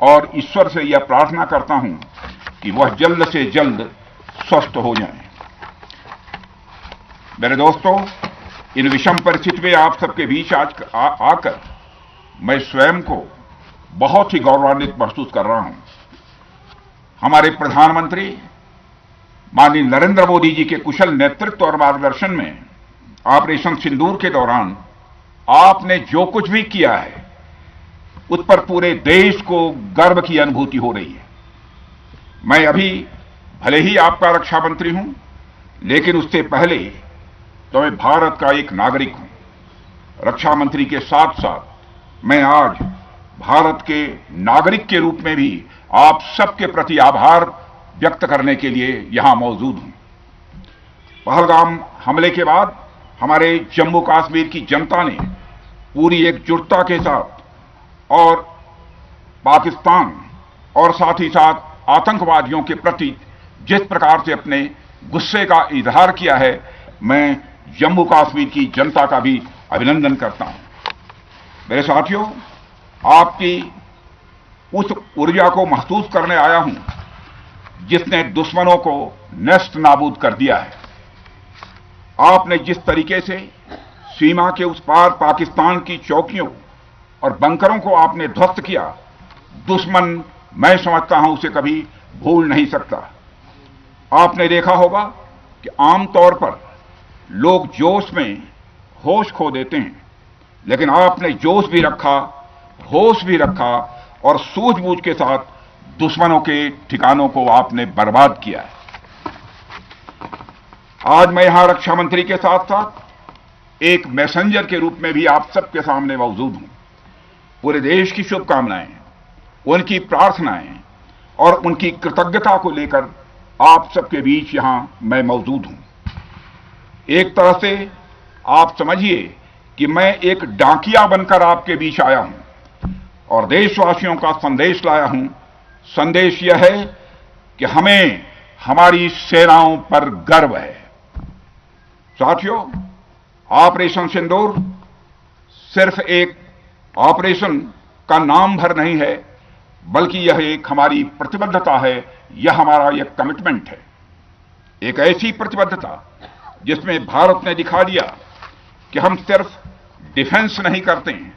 और ईश्वर से यह प्रार्थना करता हूं कि वह जल्द से जल्द स्वस्थ हो जाएं। मेरे दोस्तों, इन विषम परिस्थिति में आप सबके बीच आज आकर मैं स्वयं को बहुत ही गौरवान्वित महसूस कर रहा हूं। हमारे प्रधानमंत्री माननीय नरेंद्र मोदी जी के कुशल नेतृत्व और मार्गदर्शन में ऑपरेशन सिंदूर के दौरान आपने जो कुछ भी किया है उस पर पूरे देश को गर्व की अनुभूति हो रही है। मैं अभी भले ही आपका रक्षा मंत्री हूं, लेकिन उससे पहले तो मैं भारत का एक नागरिक हूं। रक्षा मंत्री के साथ साथ मैं आज भारत के नागरिक के रूप में भी आप सबके प्रति आभार व्यक्त करने के लिए यहां मौजूद हूं। पहलगाम हमले के बाद हमारे जम्मू कश्मीर की जनता ने पूरी एकजुटता के साथ और पाकिस्तान और साथ ही साथ आतंकवादियों के प्रति जिस प्रकार से अपने गुस्से का इजहार किया है, मैं जम्मू कश्मीर की जनता का भी अभिनंदन करता हूं। मेरे साथियों, आपकी उस ऊर्जा को महसूस करने आया हूं जिसने दुश्मनों को नष्ट नाबूद कर दिया है। आपने जिस तरीके से सीमा के उस पार पाकिस्तान की चौकियों और बंकरों को आपने ध्वस्त किया, दुश्मन मैं समझता हूं उसे कभी भूल नहीं सकता। आपने देखा होगा कि आमतौर पर लोग जोश में होश खो देते हैं, लेकिन आपने जोश भी रखा, होश भी रखा और सूझबूझ के साथ दुश्मनों के ठिकानों को आपने बर्बाद किया है। आज मैं यहां रक्षा मंत्री के साथ साथ एक मैसेंजर के रूप में भी आप सबके सामने मौजूद हूं। पूरे देश की शुभकामनाएं, उनकी प्रार्थनाएं और उनकी कृतज्ञता को लेकर आप सबके बीच यहां मैं मौजूद हूं। एक तरह से आप समझिए कि मैं एक डाकिया बनकर आपके बीच आया हूं और देशवासियों का संदेश लाया हूं। संदेश यह है कि हमें हमारी सेनाओं पर गर्व है। साथियों, ऑपरेशन सिंदूर सिर्फ एक ऑपरेशन का नाम भर नहीं है, बल्कि यह एक हमारी प्रतिबद्धता है, यह हमारा एक कमिटमेंट है। एक ऐसी प्रतिबद्धता जिसमें भारत ने दिखा दिया कि हम सिर्फ डिफेंस नहीं करते हैं,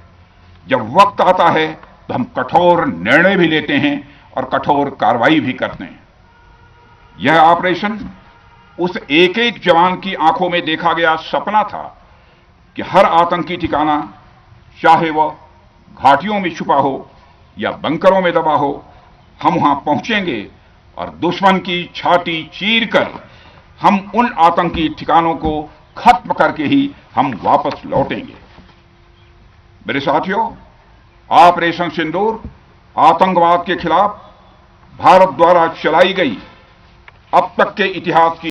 जब वक्त आता है तो हम कठोर निर्णय भी लेते हैं और कठोर कार्रवाई भी करते हैं। यह ऑपरेशन उस एक एक जवान की आंखों में देखा गया सपना था कि हर आतंकी ठिकाना, चाहे वह घाटियों में छुपा हो या बंकरों में दबा हो, हम वहां पहुंचेंगे और दुश्मन की छाती चीरकर हम उन आतंकी ठिकानों को खत्म करके ही हम वापस लौटेंगे। मेरे साथियों, ऑपरेशन सिंदूर आतंकवाद के खिलाफ भारत द्वारा चलाई गई अब तक के इतिहास की